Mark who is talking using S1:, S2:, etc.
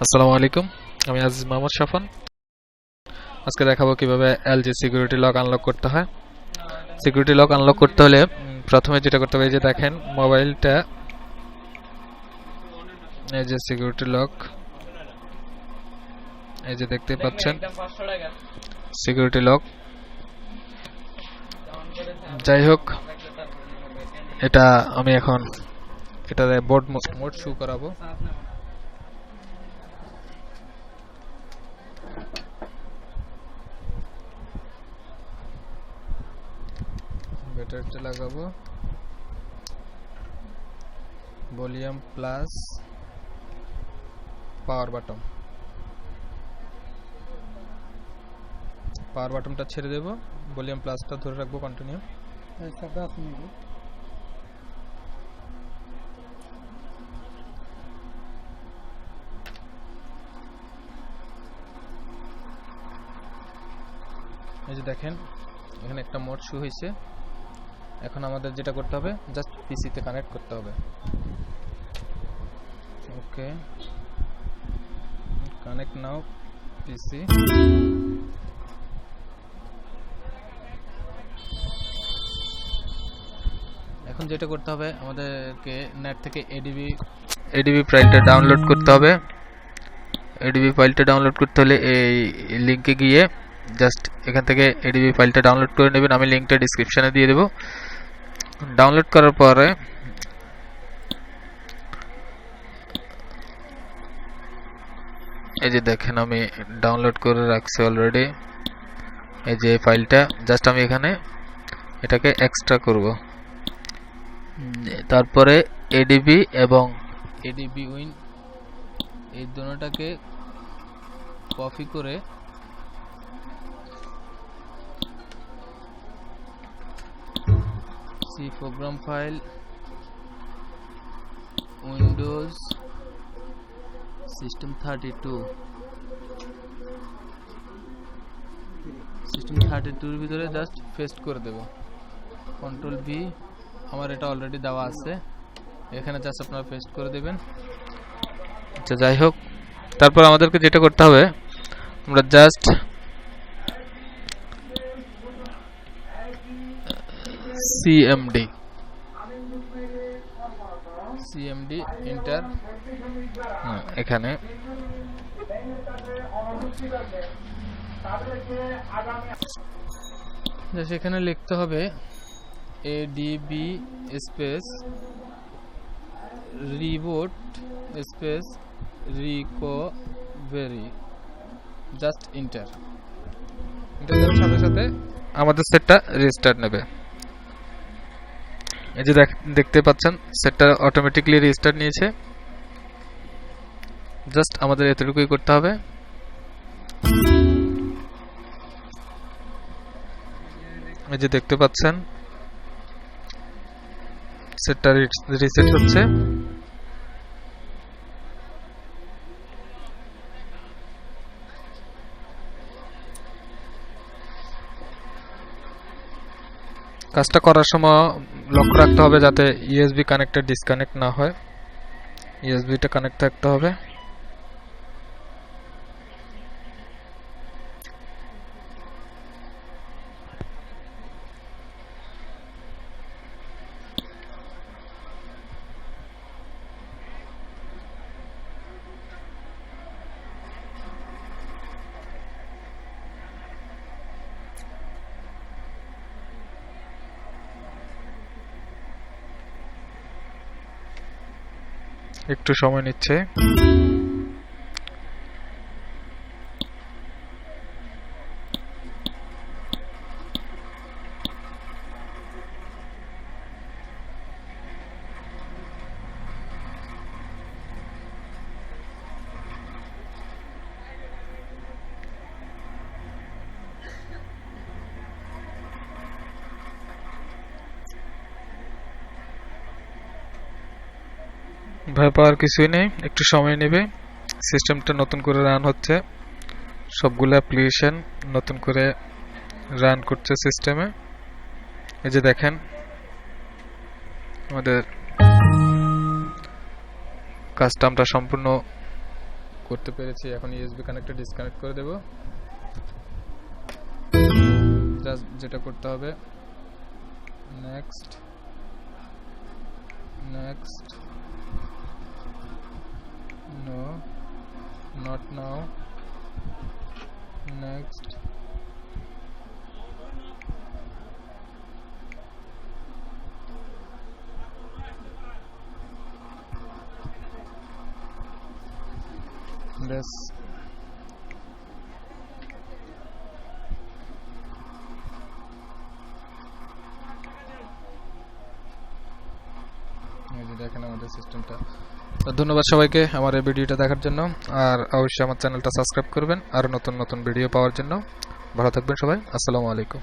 S1: আসসালামু আলাইকুম, আমি আজিজ মোহাম্মদ শাফান। আজকে দেখাবো কিভাবে এলজি সিকিউরিটি লক আনলক করতে হয়। সিকিউরিটি লক আনলক করতে হলে প্রথমে যেটা করতে হবে, এই যে দেখেন মোবাইলটা, এই যে সিকিউরিটি লক, এই যে দেখতে পাচ্ছেন সিকিউরিটি লক। যাই হোক, এটা আমি এখন এটাতে বোর্ড মোড শো করাবো। ব্যাটারিটা লাগাবো, ভলিউম প্লাস পাওয়ার বাটনটা ছেড়ে দেব, ভলিউম প্লাসটা ধরে রাখবো কন্টিনিউ। এই যে দেখেন এখানে একটা মোড শো হয়েছে। এখন আমাদের যেটা করতে হবে, জাস্ট পিসিতে কানেক্ট করতে হবে। ওকে, কানেক্ট নাও পিসি। এখন যেটা করতে হবে, আমাদেরকে নেট থেকে এডিবি ফাইলটা ডাউনলোড করতে হবে। এডিবি ফাইলটা ডাউনলোড করতে হলে এই লিংকে গিয়ে জাস্ট এখান থেকে এডিবি ফাইলটা ডাউনলোড করে নেবেন। আমি লিংকটা ডেসক্রিপশনে দিয়ে দেব। ডাউনলোড করার পরে এই যে দেখেন আমি ডাউনলোড করে রাখছি অলরেডি। এই যে ফাইলটা জাস্ট আমি এখানে এটাকে এক্সট্রা করব। তারপরে এডিবি এবং এডিবি উইন এই দুটোটাকে কপি করে C program file, Windows system 32 এর ভিতরে জাস্ট পেস্ট করে দেব। কন্ট্রোল ভি, আমার এটা অলরেডি দেওয়া আছে, এখানে জাস্ট আপনারা পেস্ট করে দেবেন। আচ্ছা, যাই হোক, তারপর আমাদেরকে যেটা করতে হবে, আমরা জাস্ট সিএমডি এন্টার, এখানে সেখানে লিখতে হবে ADB space reboot space recovery, just enter. এটা দেওয়ার সাথে সাথে আমাদের সেটটা রিস্টার্ট নেবে। এই যে দেখতে পাচ্ছেন সেটটা অটোমেটিক্যালি রিস্টার্ট নিয়েছে। জাস্ট আমাদের এতটুকুই করতে হবে। এই যে দেখতে পাচ্ছেন সেটটা রিসেট হচ্ছে। কাজটা করার সময় লক্ষ্য রাখতে হবে যাতে ইউএসবি কানেক্টর ডিসকানেক্ট না হয়, ইউএসবিটা কানেক্ট থাকতে হবে। একটু সময় নিচ্ছে। ভয় পাওয়ার কিছুই নেই, একটু সময় নেবে। সিস্টেমটা নতুন করে রান হচ্ছে, সবগুলো অ্যাপ্লিকেশন নতুন করে রান করছে সিস্টেমে। এই যে দেখেন আমাদের কাজটা আমরা সম্পূর্ণ করতে পেরেছি। এখন ইউএসবি কানেক্টর ডিসকানেক্ট করে দেব। জাস্ট যেটা করতে হবে, next next, no not now, next, ব্যাস। এই যে দেখেন আমাদের সিস্টেমটা। তো ধন্যবাদ সবাইকে আমার এই ভিডিওটা দেখার জন্য, আর অবশ্যই আমার চ্যানেলটা সাবস্ক্রাইব করবেন আর নতুন নতুন ভিডিও পাওয়ার জন্য। ভালো থাকবেন সবাই, আসসালামু আলাইকুম।